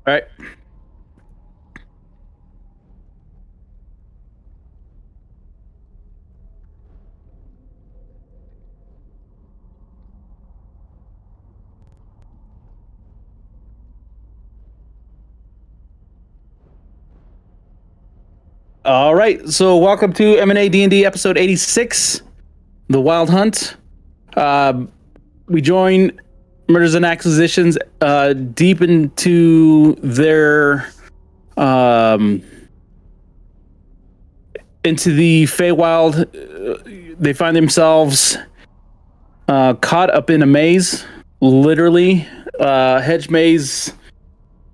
All right. All right. So welcome to M&A&D&D episode 86, The Wild Hunt. Uh, we join Murders and Acquisitions deep um, into the Feywild. They find themselves caught up in a maze, literally hedge maze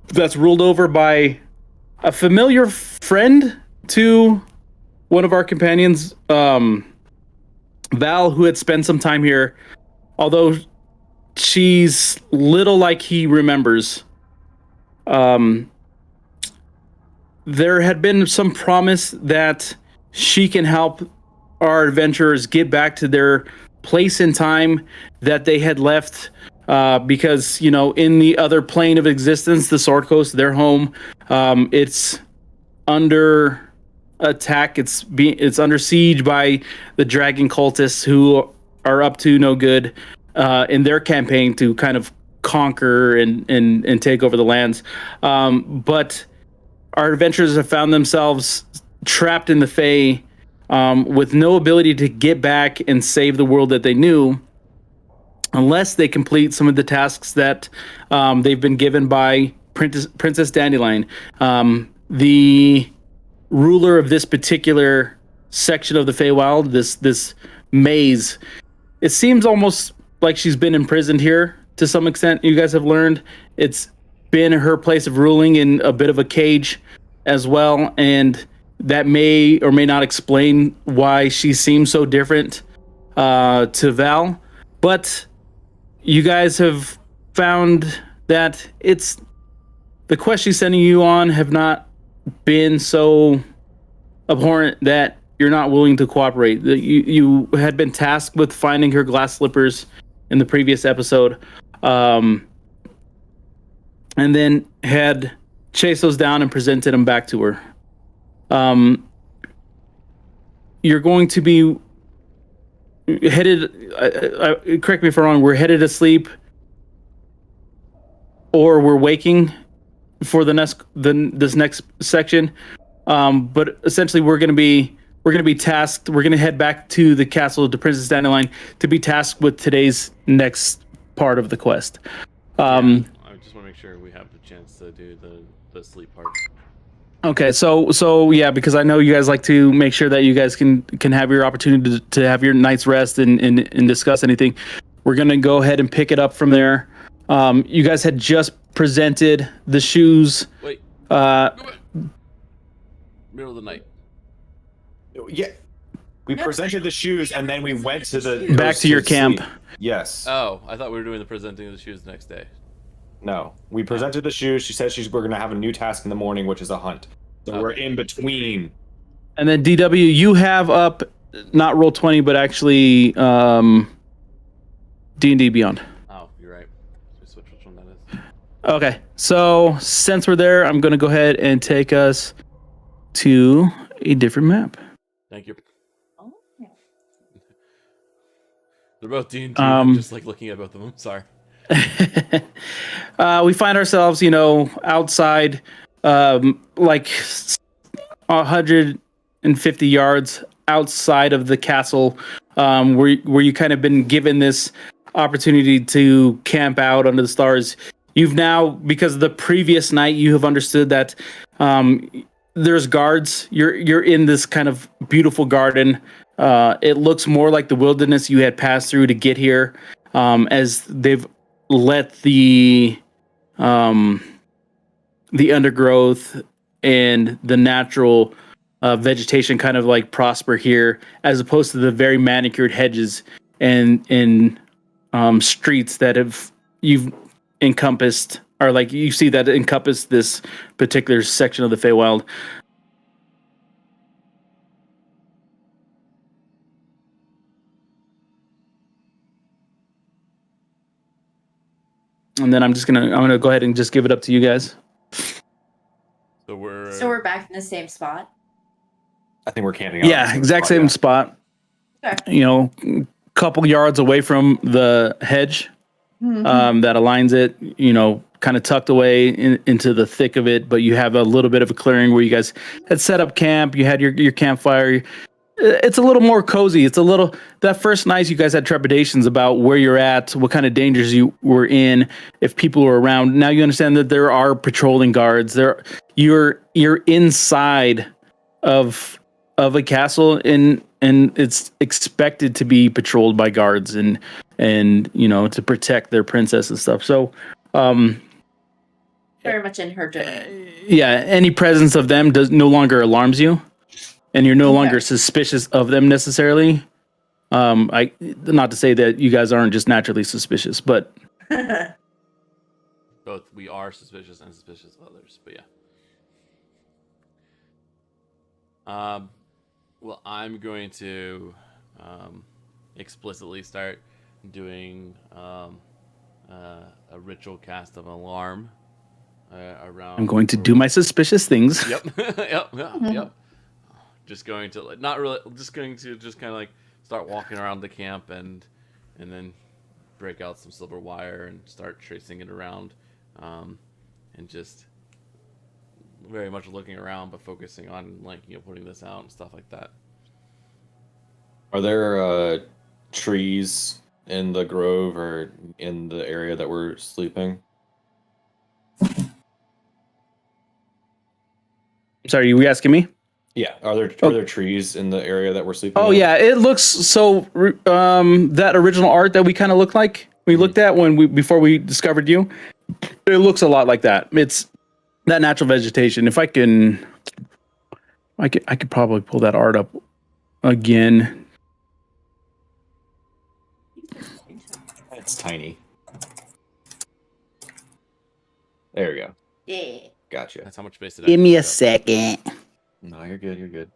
that's ruled over by a familiar friend to one of our companions, Val, who had spent some time here, although she's little like he remembers. Um, there had been some promise that she can help our adventurers get back to their place in time that they had left. Because in the other plane of existence, the Sword Coast, their home, it's under attack. It's under siege by the dragon cultists who are up to no good in their campaign to kind of conquer and take over the lands. But our adventurers have found themselves trapped in the Fae, with no ability to get back and save the world that they knew, unless they complete some of the tasks that they've been given by Princess Dandelion, the ruler of this particular section of the Feywild, this maze. It seems almost like she's been imprisoned here to some extent. You guys have learned it's been her place of ruling in a bit of a cage as well, and that may or may not explain why she seems so different to Val. But you guys have found that it's the quest she's sending you on have not been so abhorrent that you're not willing to cooperate. You had been tasked with finding her glass slippers in the previous episode, and then had chased those down and presented them back to her. You're going to be headed. Correct me if I'm wrong. We're headed to sleep, or we're waking for this next section. But essentially, we're going to be tasked. We're going to head back to the castle of the Princess Dandelion to be tasked with today's next part of the quest. I just want to make sure we have the chance to do the sleep part. Okay, so yeah, because I know you guys like to make sure that you guys can have your opportunity to have your night's rest and discuss anything. We're gonna go ahead and pick it up from there. You guys had just presented the shoes. Wait. Middle of the night. Yeah. We presented the shoes and then we went to the back to your camp. Sleep. Yes. Oh, I thought we were doing the presenting of the shoes the next day. No. We presented the shoes. She said we're gonna have a new task in the morning, which is a hunt. So we're in between. And then DW, you have up not Roll20, but actually D&D Beyond. Oh, you're right. Switch which one that is. Okay, so since we're there, I'm going to go ahead and take us to a different map. Thank you. They're both D&D. I'm just like looking at both of them. Sorry. We find ourselves, outside, like 150 yards outside of the castle, where you kind of been given this opportunity to camp out under the stars. You've now, because of the previous night, you have understood that there's guards. You're in this kind of beautiful garden. It looks more like the wilderness you had passed through to get here, as they've let the undergrowth and the natural vegetation kind of like prosper here, as opposed to the very manicured hedges and streets that you've encompassed, or like you see that encompass this particular section of the Feywild. And then I'm gonna go ahead and just give it up to you guys. the same spot. I think we're camping out. in the Yeah, exact spot, same yeah. spot. Okay. You know, couple yards away from the hedge that aligns it. You know, kind of tucked away into the thick of it, but you have a little bit of a clearing where you guys had set up camp. You had your campfire. It's a little more cozy. It's a little, that first night you guys had trepidations about where you're at, what kind of dangers you were in, if people were around. Now you understand that there are patrolling guards. You're inside of a castle, and it's expected to be patrolled by guards and you know, to protect their princess and stuff. So Very much in her domain. yeah, any presence of them no longer alarms you, and you're no Okay. longer suspicious of them necessarily. I, not to say that you guys aren't just naturally suspicious, but Both we are suspicious and suspicious of others, but yeah. Well, I'm going to explicitly start doing a ritual cast of alarm around. I'm going to do my suspicious things. Yep. Yep. Just going to like, not really, just going to just kind of like start walking around the camp and then break out some silver wire and start tracing it around, and just very much looking around but focusing on like, you know, putting this out and stuff like that. Are there trees in the grove or in the area that we're sleeping? Sorry, you asking me? Yeah. Are there trees in the area that we're sleeping? Oh in? yeah, it looks so. That original art that we kind of looked like we looked at before we discovered you, it looks a lot like that. It's that natural vegetation. If I can, I could probably pull that art up again. It's tiny. There we go. Yeah. Gotcha. That's how much space it Give me a actually takes up. second. No, you're good. You're good.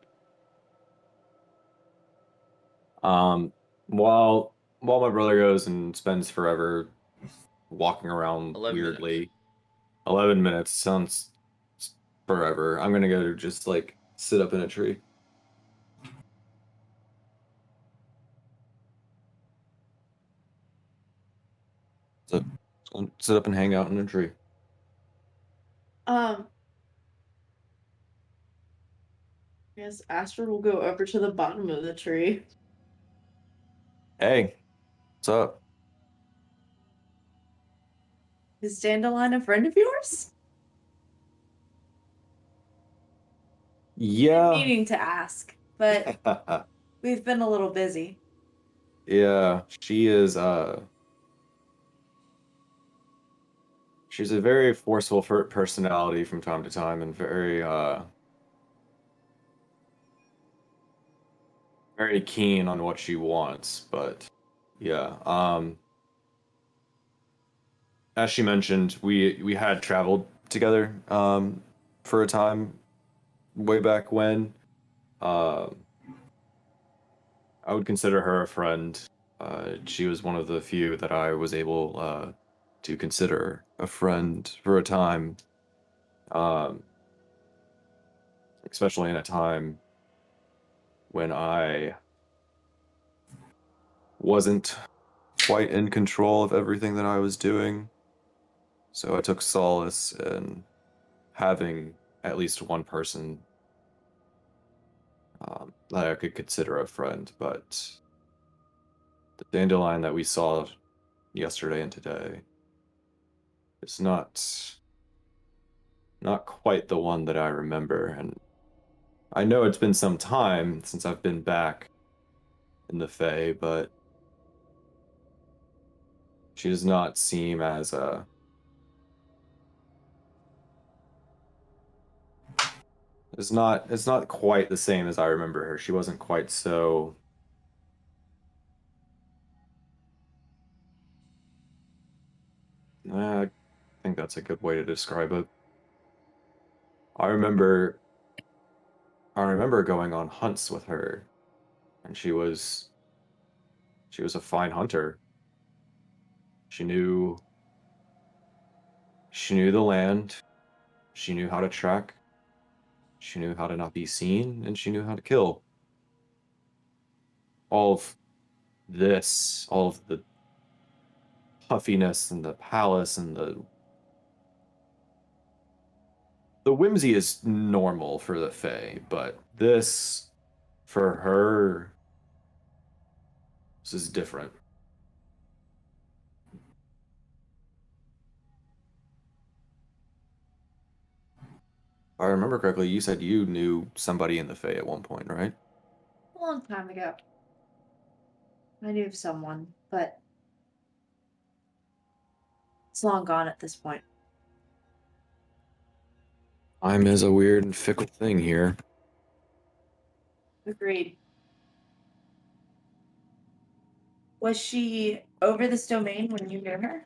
While my brother goes and spends forever walking around 11 weirdly, 11 minutes sounds forever. I'm gonna go just like sit up in a tree. So sit up and hang out in a tree. I guess Astrid will go over to the bottom of the tree. Hey, what's up? Is Dandelion a friend of yours? Been Yeah. meaning to ask, but we've been a little busy. Yeah, she is she's a very forceful personality from time to time and very keen on what she wants, but yeah, as she mentioned, we had traveled together for a time way back when. Um I would consider her a friend. She was one of the few that I was able to consider a friend for a time, um, especially in a time when I wasn't quite in control of everything that I was doing. So I took solace in having at least one person that I could consider a friend. But the dandelion that we saw yesterday and today is not quite the one that I remember, and I know it's been some time since I've been back in the Fae, but she does not seem as it's not quite the same as I remember her. She wasn't quite so I think that's a good way to describe it. I remember I remember going on hunts with her, and she was a fine hunter. She knew she knew the land. She knew how to track. She knew how to not be seen, and she knew how to kill. All of this, all of the puffiness and the palace and the whimsy is normal for the Fae, but this, for her, this is different. If I remember correctly, you said you knew somebody in the Fae at one point, right? A long time ago. I knew of someone, but it's long gone at this point. Time is a weird and fickle thing here. Agreed. Was she over this domain when you knew her?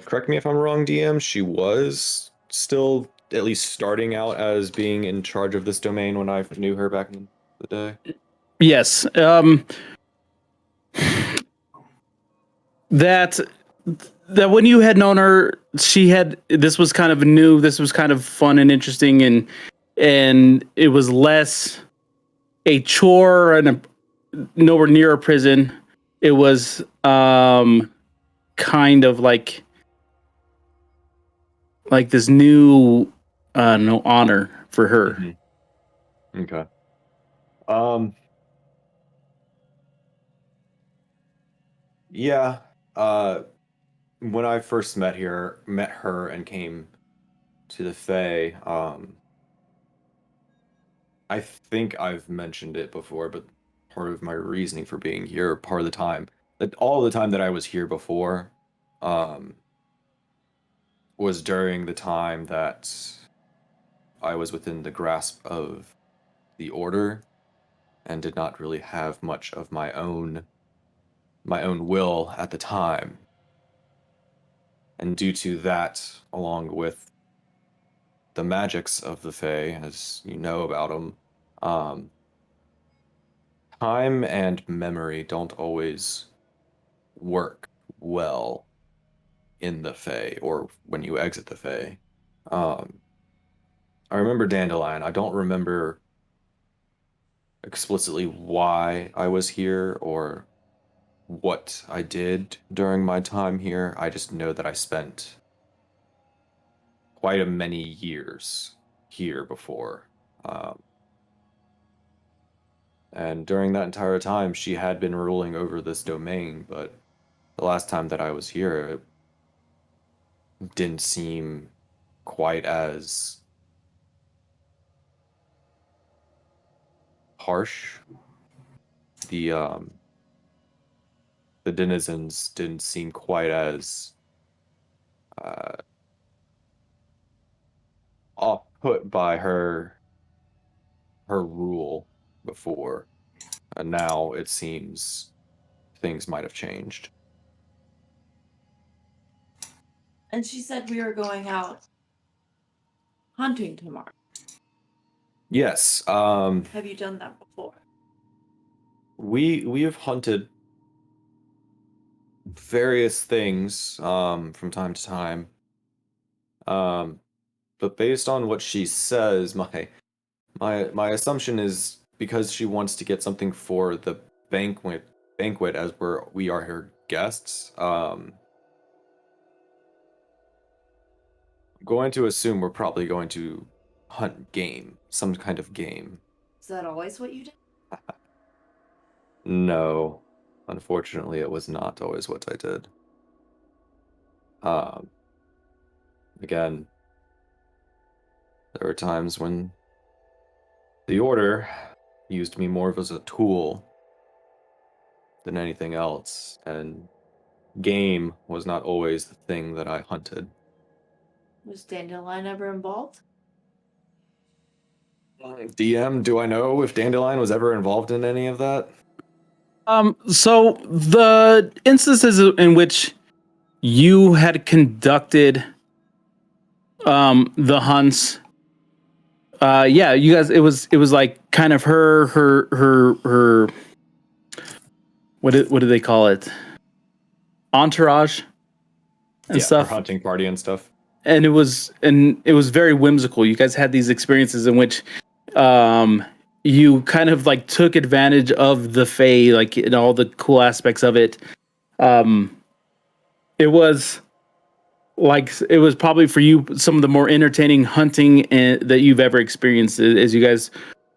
Correct me if I'm wrong, DM. She was still at least starting out as being in charge of this domain when I knew her back in the day. Yes. That when you had known her, she had, this was kind of new. This was kind of fun and interesting, and it was less a chore and nowhere near a prison. It was kind of like this new no honor for her. Mm-hmm. Okay. Um. Yeah. When I first met her and came to the Fae, I think I've mentioned it before, but part of my reasoning for being here, part of the time, that all the time that I was here before, um, was during the time that I was within the grasp of the order and did not really have much of my own will at the time. And due to that, along with the magics of the Fae, as you know about them, um, time and memory don't always work well in the Fae or when you exit the Fae. Um, I remember Dandelion. I don't remember explicitly why I was here or what I did during my time here. I just know that I spent quite a many years here before. Um, and during that entire time, she had been ruling over this domain, but the last time that I was here, it didn't seem quite as harsh. The um, the denizens didn't seem quite as uh, off put by her rule before. And now it seems things might have changed. And she said we were going out hunting tomorrow. Yes, Have you done that before? we have hunted various things from time to time. Um, but based on what she says, my assumption is because she wants to get something for the banquet as we are her guests. I'm going to assume we're probably going to hunt game, some kind of game. Is that always what you did? No, unfortunately, it was not always what I did. Um, Again, there were times when the Order used me more of as a tool than anything else, and game was not always the thing that I hunted. Was Dandelion ever involved? DM, do I know if Dandelion was ever involved in any of that? So the instances in which you had conducted the hunts, yeah, you guys, it was like kind of her what do they call it, entourage and Yeah, our stuff. hunting party and stuff. it was very whimsical. You guys had these experiences in which um you kind of like took advantage of the Fae, like in all the cool aspects of it. Um it was like it was probably for you some of the more entertaining hunting that you've ever experienced as you guys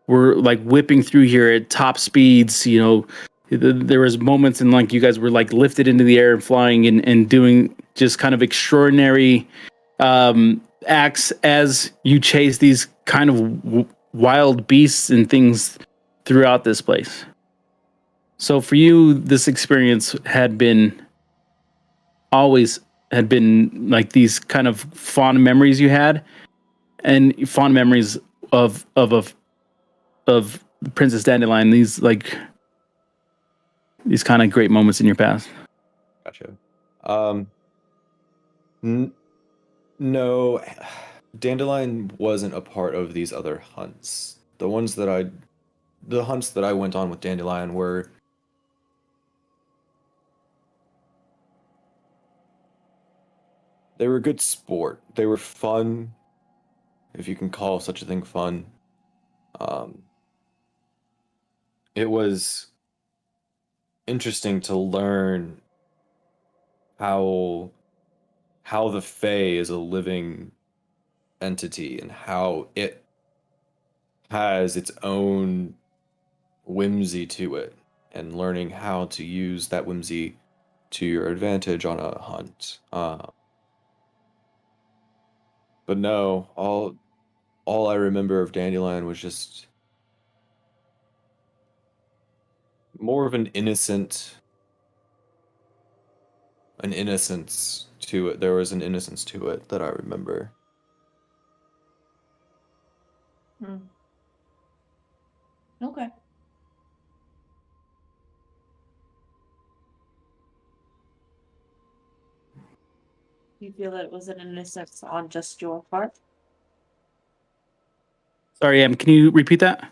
were like whipping through here at top speeds. You know, there was moments in like you guys were like lifted into the air and flying and doing just kind of extraordinary acts as you chase these kind of wild beasts and things throughout this place. So for you, this experience always had been like these kind of fond memories you had, and fond memories of Princess Dandelion. These kind of great moments in your past. Gotcha. N- no, Dandelion wasn't a part of these other hunts. The hunts that I went on with Dandelion were they were good sport. They were fun, if you can call such a thing fun. Um, it was interesting to learn how how the Fae is a living entity and how it has its own whimsy to it, and learning how to use that whimsy to your advantage on a hunt. But no, all I remember of Dandelion was just more of an innocence to it. There was an innocence to it that I remember. Hmm. Okay. You feel that it was an innocence on just your part? Sorry, Em, can you repeat that?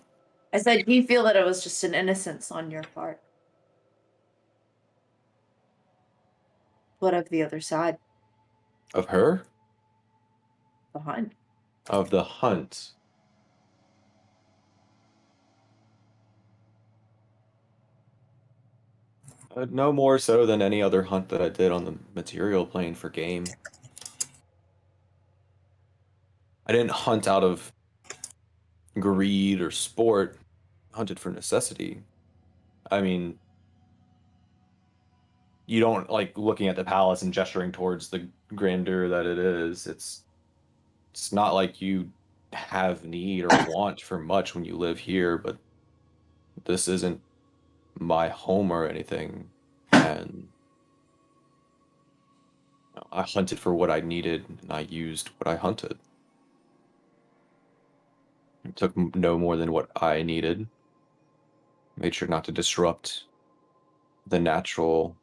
I said, do you feel that it was just an innocence on your part? What of the other side? Of her? The hunt? Of the hunt. No more so than any other hunt that I did on the material plane for game. I didn't hunt out of greed or sport, I hunted for necessity. I mean, you don't like looking at the palace and gesturing towards the grandeur that it is. It's not like you have need or want for much when you live here, but this isn't my home or anything. And I hunted for what I needed and I used what I hunted. It took no more than what I needed. Made sure not to disrupt the natural,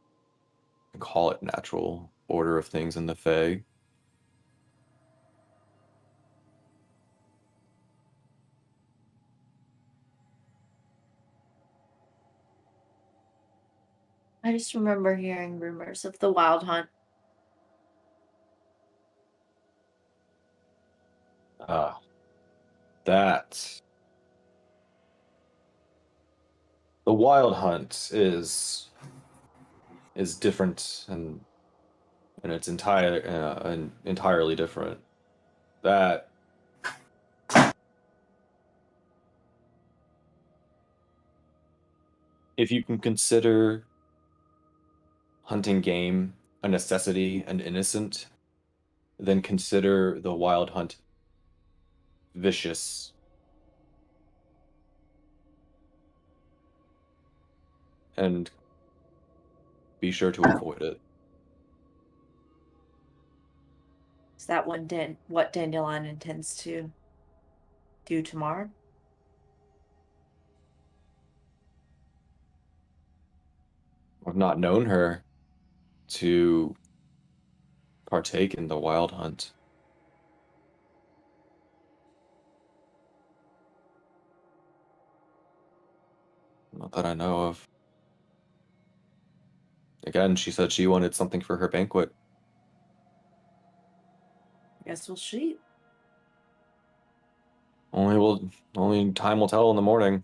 call it natural, order of things in the Fae. I just remember hearing rumors of the wild hunt. Ah, that. The Wild Hunt is different and it's entirely different. That if you can consider hunting game a necessity and innocent, then consider the Wild Hunt vicious and be sure to avoid it. Is that what Dandelion intends to do tomorrow? I've not known her to partake in the Wild Hunt. Not that I know of. Again, she said she wanted something for her banquet. Guess we'll see. Only time will tell in the morning.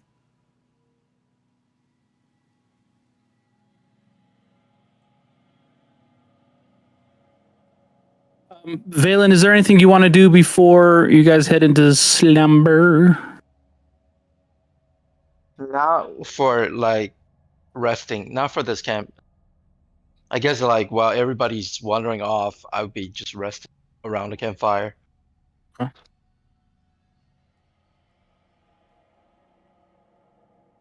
Valen, is there anything you want to do before you guys head into slumber? Not for like resting, not for this camp. I guess like while everybody's wandering off, I would be just resting around the campfire.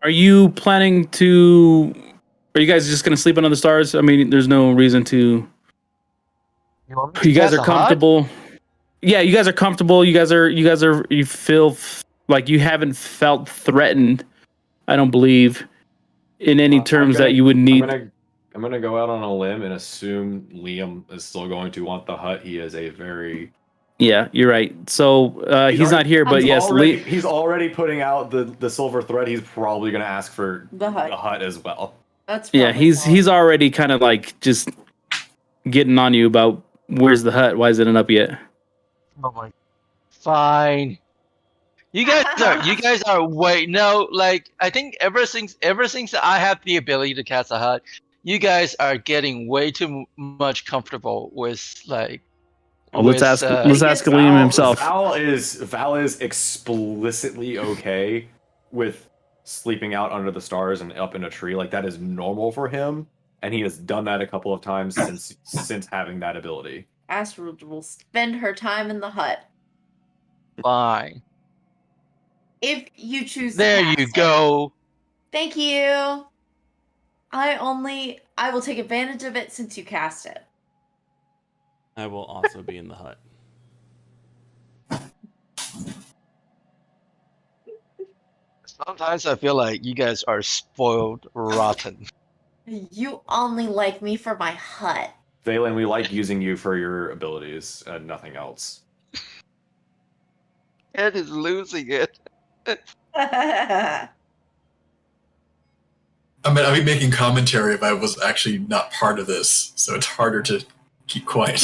Are you planning to? Are you guys just gonna sleep under the stars? I mean, there's no reason to. You want me to You guys cast are a hut? comfortable. Yeah, you guys are comfortable. You guys are. You feel like you haven't felt threatened. I don't believe in any terms that you would need. I'm gonna go out on a limb and assume Liam is still going to want the hut. He is a very Yeah, you're right. So he's not here, but yes, he's already putting out the silver thread. He's probably gonna ask for The hut. as well. That's yeah, probably he's solid. already kind of like just getting on you about where's the hut? Why isn't it up yet? Oh my. Fine. You guys are way no, like I think ever since I have the ability to cast a hut, you guys are getting way too much comfortable with like. Well, let's ask Liam himself. Val is explicitly okay with sleeping out under the stars and up in a tree. Like that is normal for him, and he has done that a couple of times since having that ability. Astrid will spend her time in the hut. Fine. If you choose to There cast you it. go. Thank you. I will take advantage of it since you cast it. I will also be in the hut. Sometimes I feel like you guys are spoiled rotten. You only like me for my hut. Valen, we like using you for your abilities and nothing else. Ed is losing it. I mean, I'd be making commentary if I was actually not part of this, so it's harder to keep quiet.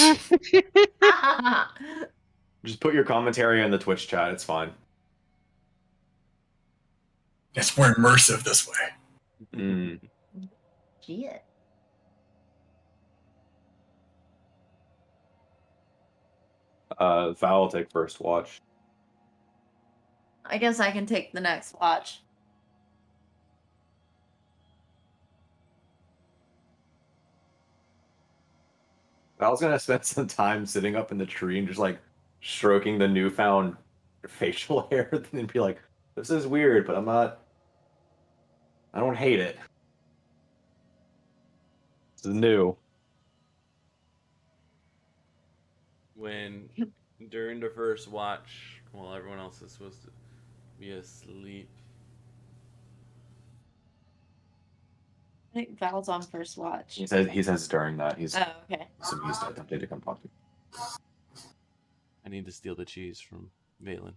Just put your commentary in the Twitch chat. It's fine. It's more immersive this way. Mm. Yeah. Val will take first watch. I guess I can take the next watch. Val's gonna spend some time sitting up in the tree and just like stroking the newfound facial hair and be like, this is weird, but I don't hate it. This is new. When during the first watch, while everyone else is supposed to be asleep, I think Val's on first watch. He says during that he's Oh, okay. so he's attempting to come talk to me. I need to steal the cheese from Valen.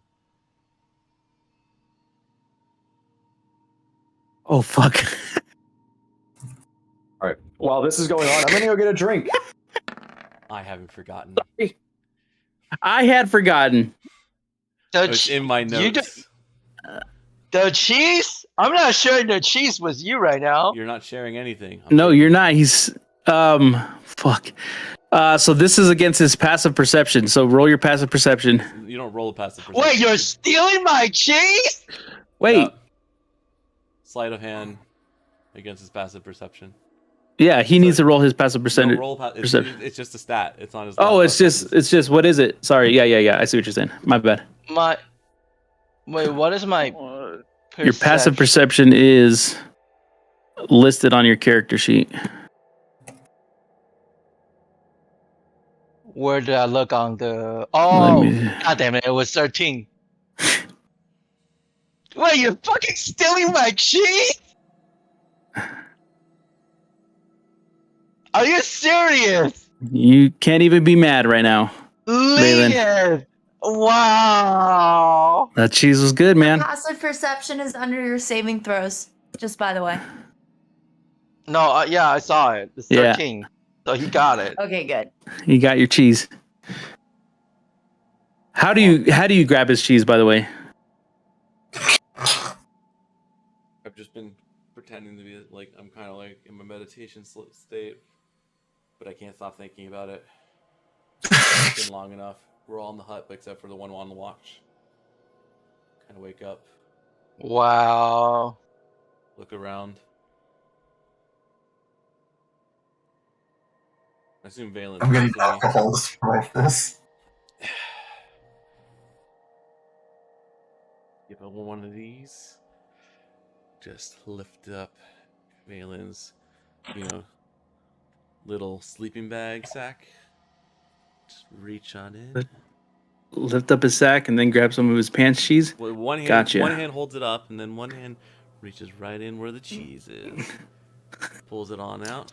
Oh fuck! All right. While this is going on, I'm gonna go get a drink. I haven't forgotten. I had forgotten. It's in my notes. The cheese? I'm not sharing the cheese with you right now. You're not sharing anything. No, you're not. He's fuck. So this is against his passive perception. So roll your passive perception. You don't roll a passive perception. Wait, you're stealing my cheese? Wait. Yeah. Sleight of hand against his passive perception. Yeah, he needs to roll his passive percentage. It's just a stat. It's on his. Oh, it's just what is it? Sorry. Yeah. I see what you're saying. My bad. Wait, what is my Your passive perception is listed on your character sheet. Where did I look on the? Oh, Let me- God damn it! It was 13. Wait, you're fucking stealing my cheese? Are you serious? You can't even be mad right now. Liam! Wow. That cheese was good, man. Passive perception is under your saving throws. Just by the way. No, yeah, I saw it. It's 13. So he got it. Okay, good. You got your cheese. How do you grab his cheese, by the way? I've just been pretending to be like I'm kind of like in my meditation state, but I can't stop thinking about it. It's been long enough. We're all in the hut except for the one on the watch. Kind of wake up, Wow. look around. I assume Valen's I'm getting next to me. alcohol to survive this. Give him one of these. Just lift up Valen's, little sleeping bag sack. Just reach on in. Lift up his sack and then grab some of his pants cheese. Well, one hand, Gotcha. one hand holds it up, and then one hand reaches right in where the cheese is. Pulls it on out.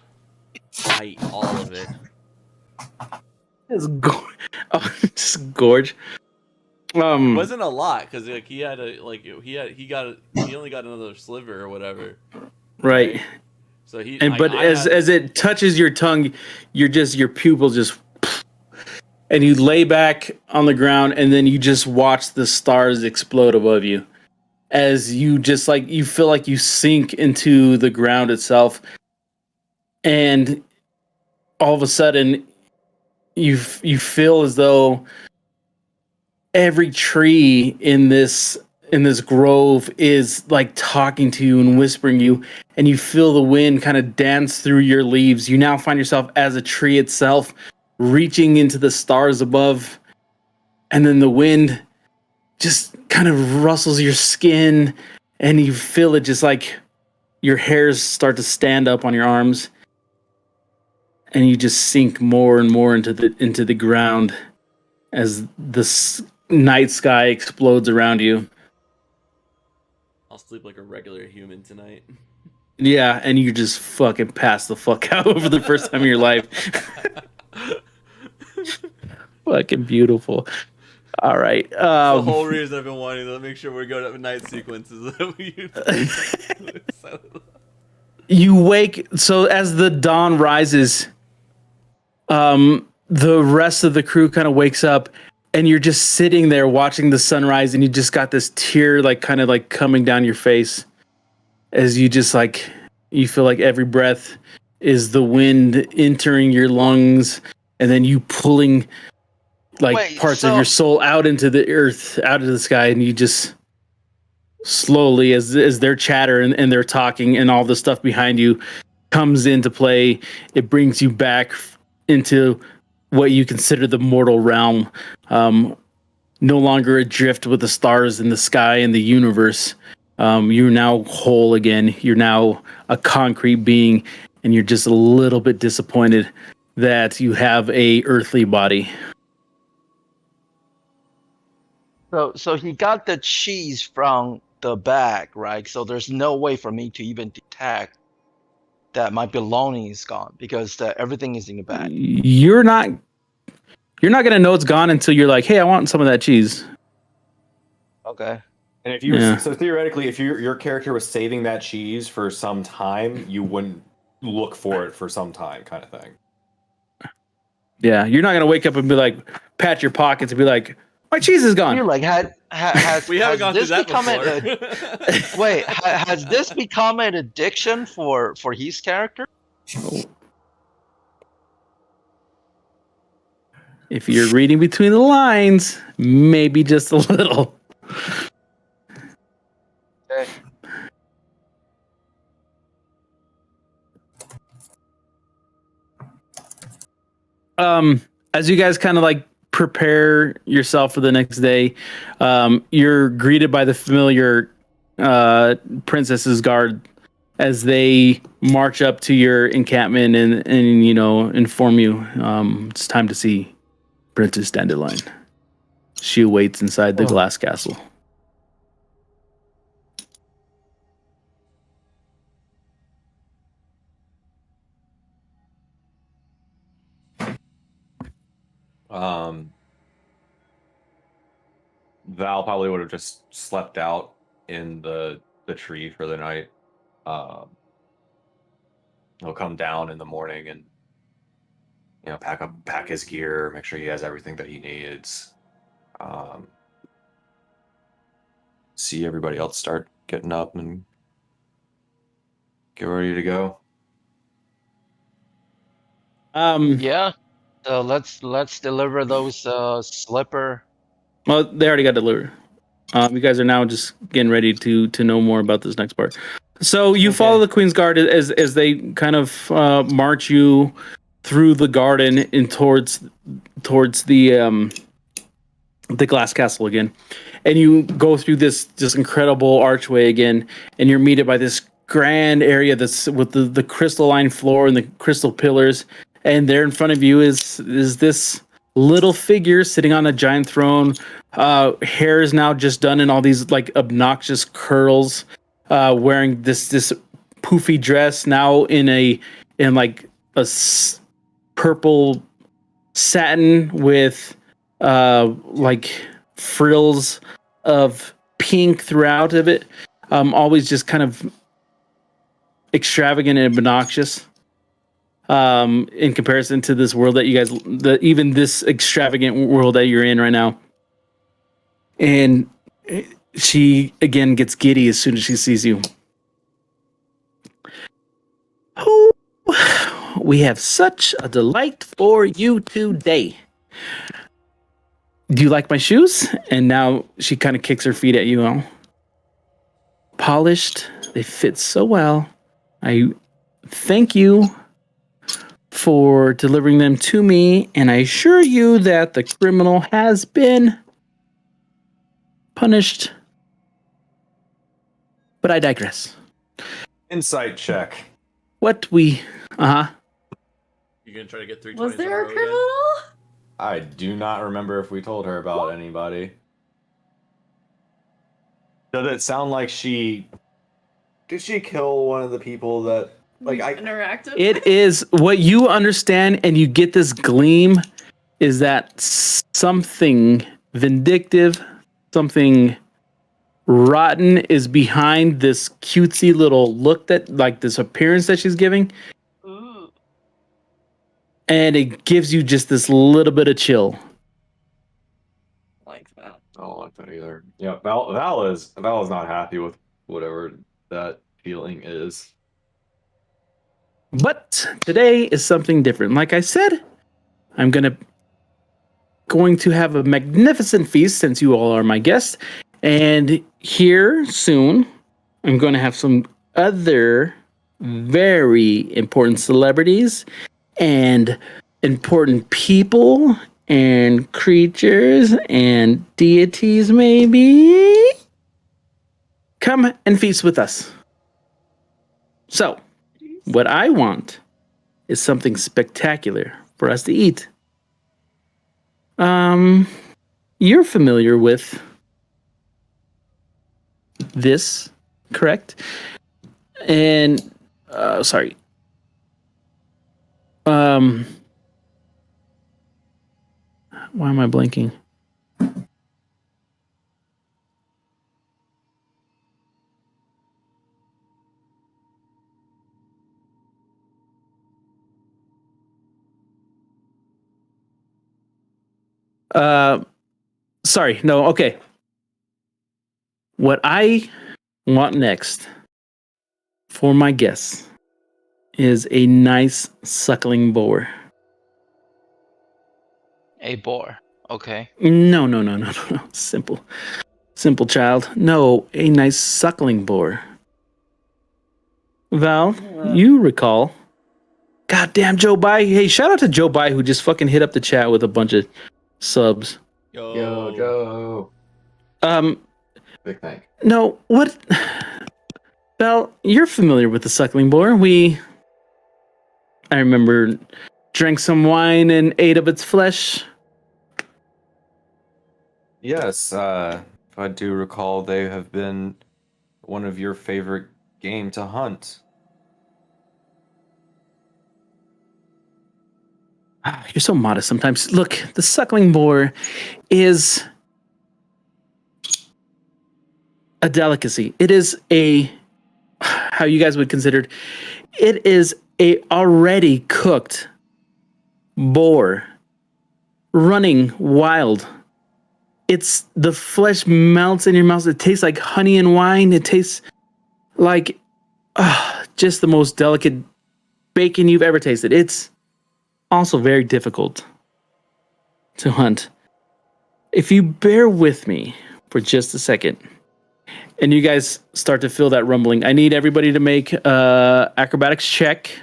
I eat all of it. It's just gorge. It wasn't a lot because like he only got another sliver or whatever. Right. So as it touches your tongue, your pupils just, and you lay back on the ground, and then you just watch the stars explode above you, as you just like you feel like you sink into the ground itself, and all of a sudden, you feel as though every tree in this grove is like talking to you and whispering you, and you feel the wind kind of dance through your leaves. You now find yourself as a tree itself, reaching into the stars above, and then the wind just kind of rustles your skin, and you feel it just like your hairs start to stand up on your arms, and you just sink more and more into the ground as the night sky explodes around you. I'll sleep like a regular human tonight. Yeah, and you just fucking pass the fuck out for the first time in your life. Fucking beautiful. All right. That's the whole reason I've been wanting to make sure we go to night sequences. You wake, so as the dawn rises, the rest of the crew kind of wakes up, and you're just sitting there watching the sunrise, and you just got this tear like kind of like coming down your face as you just like you feel like every breath is the wind entering your lungs, and then you pulling like parts of your soul out into the earth, out of the sky, and you just slowly, as their chatter and they're talking and all the stuff behind you comes into play, it brings you back into what you consider the mortal realm. No longer adrift with the stars in the sky and the universe. You're now whole again. You're now a concrete being, and you're just a little bit disappointed that you have a earthly body. So he got the cheese from the bag, right? So there's no way for me to even detect that my belonging is gone because everything is in the bag. You're not gonna know it's gone until you're like, hey, I want some of that cheese. Okay. And if you so theoretically, if your character was saving that cheese for some time, you wouldn't look for it for some time, kind of thing. Yeah, you're not gonna wake up and be like, pat your pockets and be like, my cheese is gone. You're like, has we haven't gone through that before. Wait, has this become an addiction for his character? If you're reading between the lines, maybe just a little. Okay. As you guys kind of like prepare yourself for the next day, you're greeted by the familiar princess's guard as they march up to your encampment and inform you it's time to see Princess Dandelion. She awaits inside the glass castle. Val probably would have just slept out in the tree for the night. He'll come down in the morning and pack his gear, make sure he has everything that he needs. See everybody else start getting up and get ready to go. Yeah. So let's deliver those slipper. Well, they already got delivered. You guys are now just getting ready to know more about this next part. So you follow the Queen's Guard as they kind of march you through the garden and towards the glass castle again, and you go through this incredible archway again, and you're meted by this grand area that's with the crystalline floor and the crystal pillars, and there in front of you is this little figure sitting on a giant throne. Hair is now just done in all these like obnoxious curls, wearing this poofy dress now in like purple satin with like frills of pink throughout of it. Always just kind of extravagant and obnoxious. In comparison to this world that you guys, even this extravagant world that you're in right now. And she again gets giddy as soon as she sees you. Oh, we have such a delight for you today. Do you like my shoes? And now she kind of kicks her feet at you all. Polished. They fit so well. I thank you for delivering them to me, and I assure you that the criminal has been punished. But I digress. Insight check. What we... You gonna try to get 320s Was in there a row again? criminal? I do not remember if we told her about anybody. Does it sound like did she kill one of the people that Interactive. It is what you understand, and you get this gleam, is that something vindictive, something rotten is behind this cutesy little look, that like this appearance that she's giving. Ooh. And it gives you just this little bit of chill. Like that. I don't like that either. Yeah, Val is not happy with whatever that feeling is. But today is something different. Like I said, I'm going to have a magnificent feast since you all are my guests. And here soon, I'm going to have some other very important celebrities and important people and creatures and deities, maybe, come and feast with us. So, what I want is something spectacular for us to eat. You're familiar with this, correct? And, sorry. Why am I blanking? Sorry, no, okay. What I want next for my guests is a nice suckling boar. A boar. Okay. No. Simple child. No, a nice suckling boar. Val, you recall. Goddamn Joe Bai. Hey, shout out to Joe Bai who just fucking hit up the chat with a bunch of subs. Yo, Joe. Big thank. No, what? Val, you're familiar with the suckling boar. I remember, drank some wine and ate of its flesh. Yes, if I do recall, they have been one of your favorite game to hunt. You're so modest sometimes. Look, the suckling boar is a delicacy. It is how you guys would consider it. It is a already cooked boar running wild it's the flesh melts in your mouth. It tastes like honey and wine. It tastes like just the most delicate bacon you've ever tasted. It's also very difficult to hunt. If you bear with me for just a second, and you guys start to feel that rumbling, I need everybody to make acrobatics check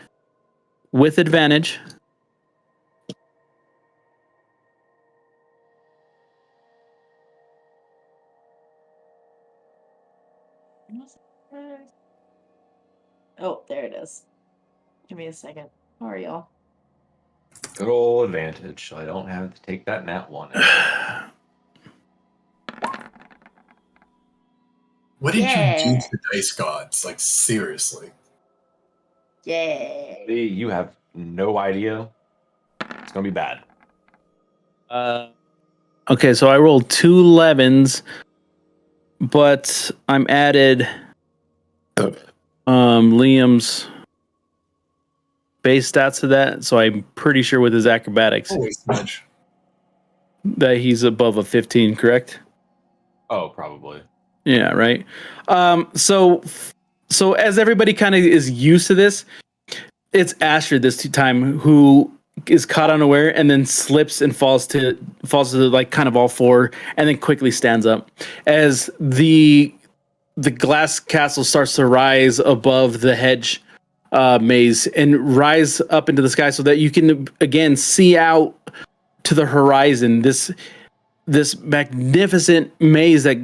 with advantage. Oh, there it is. Give me a second. How are y'all? Good old advantage. So I don't have to take that nat one. What did Yeah. you do to dice gods? Like seriously? Yeah. You have no idea. It's gonna be bad. Okay, so I rolled 2 11s, but I'm added Liam's base stats to that, so I'm pretty sure with his acrobatics Holy smudge. that he's above a 15, correct? Oh, probably. Yeah, right. So as everybody kind of is used to this, it's Asher this time who is caught unaware and then slips and falls to like kind of all four and then quickly stands up as the glass castle starts to rise above the hedge maze and rise up into the sky so that you can again see out to the horizon this magnificent maze that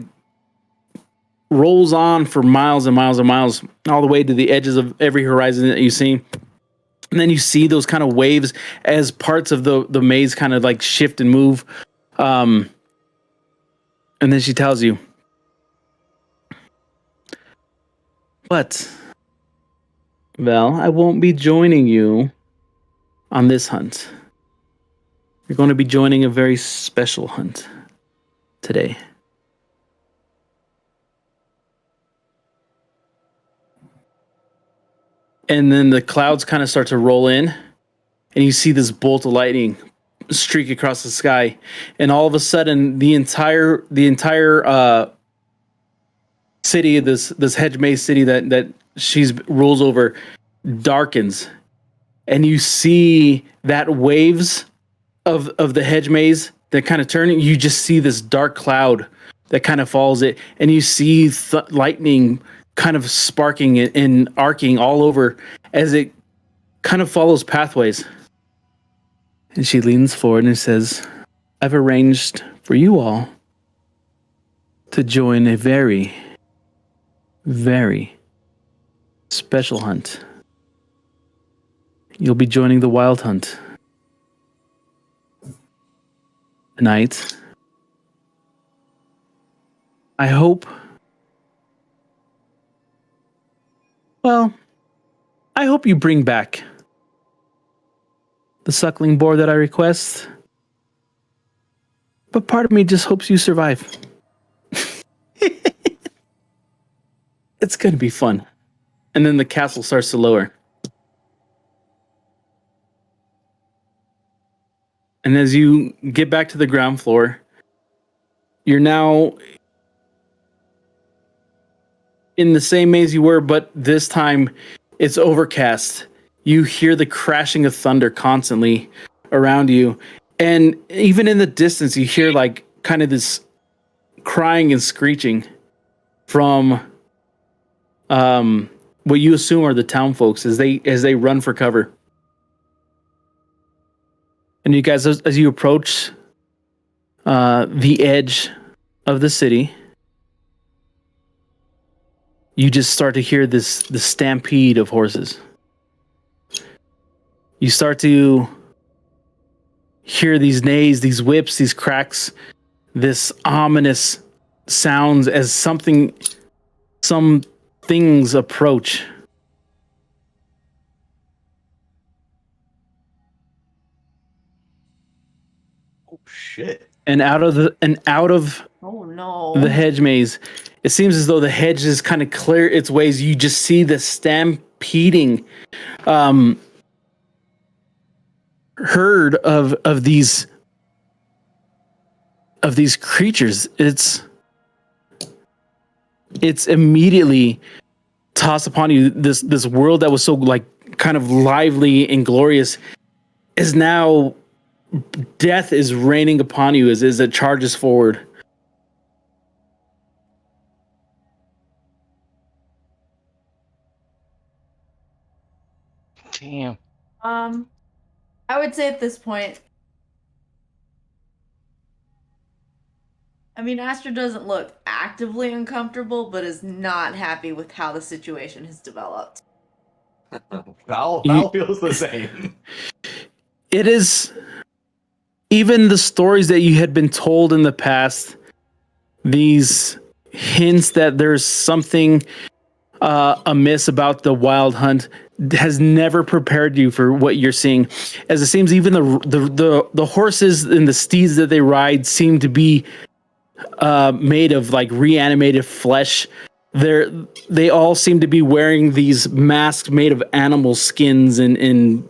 rolls on for miles and miles and miles all the way to the edges of every horizon that you see. And then you see those kind of waves as parts of the maze kind of like shift and move. And then she tells you, but Val, I won't be joining you on this hunt. You're going to be joining a very special hunt today. And then the clouds kind of start to roll in, and you see this bolt of lightning streak across the sky, and all of a sudden, the entire city, this hedge maze city that she's rules over, darkens, and you see that waves of the hedge maze that kind of turn. You just see this dark cloud that kind of follows it, and you see lightning kind of sparking and arcing all over as it kind of follows pathways. And she leans forward and says, I've arranged for you all to join a very, very special hunt. You'll be joining the wild hunt tonight. I hope you bring back the suckling boar that I request. But part of me just hopes you survive. It's going to be fun. And then the castle starts to lower. And as you get back to the ground floor, you're now in the same maze you were, but this time it's overcast. You hear the crashing of thunder constantly around you. And even in the distance, you hear like kind of this crying and screeching from what you assume are the town folks as they run for cover. And you guys, as you approach the edge of the city, you just start to hear the stampede of horses. You start to hear these neighs, these whips, these cracks, this ominous sounds as some things approach. Oh shit! And out of Oh no. the hedge maze, it seems as though the hedge has kind of cleared its ways. You just see the stampeding herd of these of these creatures, it's immediately tossed upon you. This world that was so like kind of lively and glorious is now death is raining upon you as it charges forward. Damn. I would say at this point, I mean, Astra doesn't look actively uncomfortable, but is not happy with how the situation has developed. Val feels the same. It is even the stories that you had been told in the past, these hints that there's something amiss about the wild hunt has never prepared you for what you're seeing. As it seems, even the horses and the steeds that they ride seem to be made of like reanimated flesh. They all seem to be wearing these masks made of animal skins and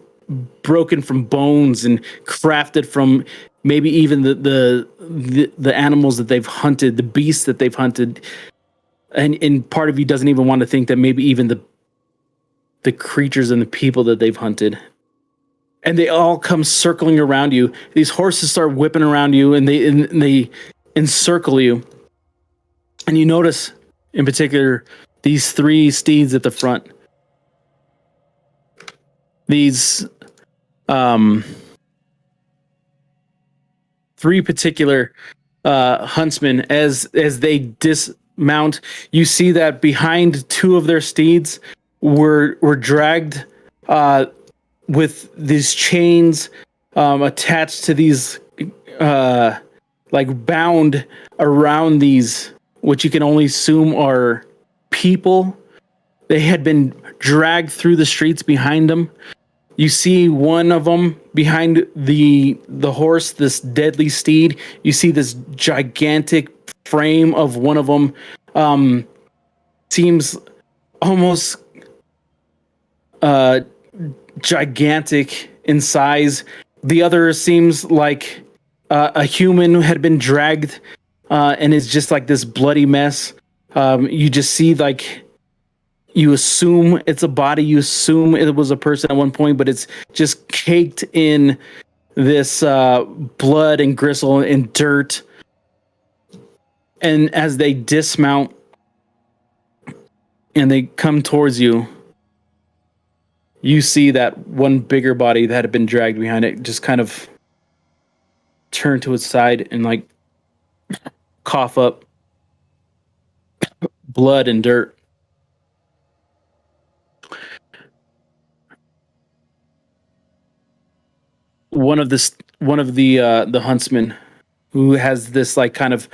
broken from bones and crafted from maybe even the animals that they've hunted, the beasts that they've hunted. And part of you doesn't even want to think that maybe even the creatures and the people that they've hunted. And they all come circling around you. These horses start whipping around you, and they encircle you. And you notice, in particular, these three steeds at the front. These three particular huntsmen, as they dismount, you see that behind two of their steeds were dragged with these chains attached to these like bound around these, which you can only assume are people. They had been dragged through the streets behind them. You see one of them behind the horse, this deadly steed. You see this gigantic frame of one of them. Seems almost gigantic in size. The other seems like a human who had been dragged and is just like this bloody mess. You just see like, you assume it's a body, you assume it was a person at one point, but it's just caked in this blood and gristle and dirt. And as they dismount and they come towards you, you see that one bigger body that had been dragged behind it just kind of turn to its side and like cough up blood and dirt. One of the huntsmen, who has this like kind of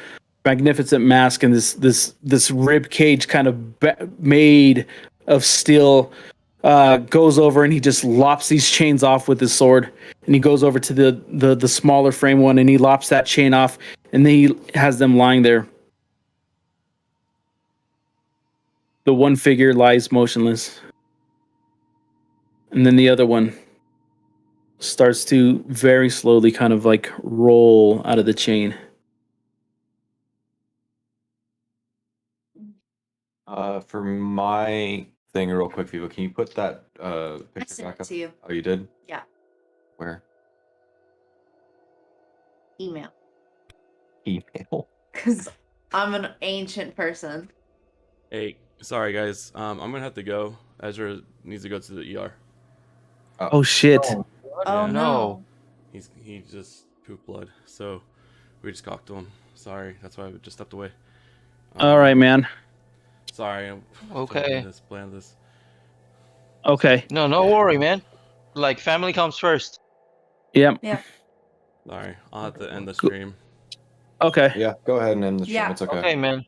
magnificent mask and this rib cage kind of made of steel, goes over and he just lops these chains off with his sword, and he goes over to the smaller frame one and he lops that chain off, and then he has them lying there. The one figure lies motionless, and then the other one starts to very slowly kind of like roll out of the chain. For my thing, real quick, Vivo, can you put that I picture sent back it up? to you. Oh, you did? Yeah. Where? Email. Email. Because I'm an ancient person. Hey, sorry guys. I'm gonna have to go. Ezra needs to go to the ER. Oh shit. Oh Yeah. no. He just pooped blood, so we just talked to him. Sorry, that's why I just stepped away. All right, man. Sorry. I Okay. planned this. Okay. No, no worry, man. Like family comes first. Yep. Yeah. Sorry, I'll have to end the stream. Okay. Yeah, go ahead and end the stream. Yeah. It's okay. Okay, man.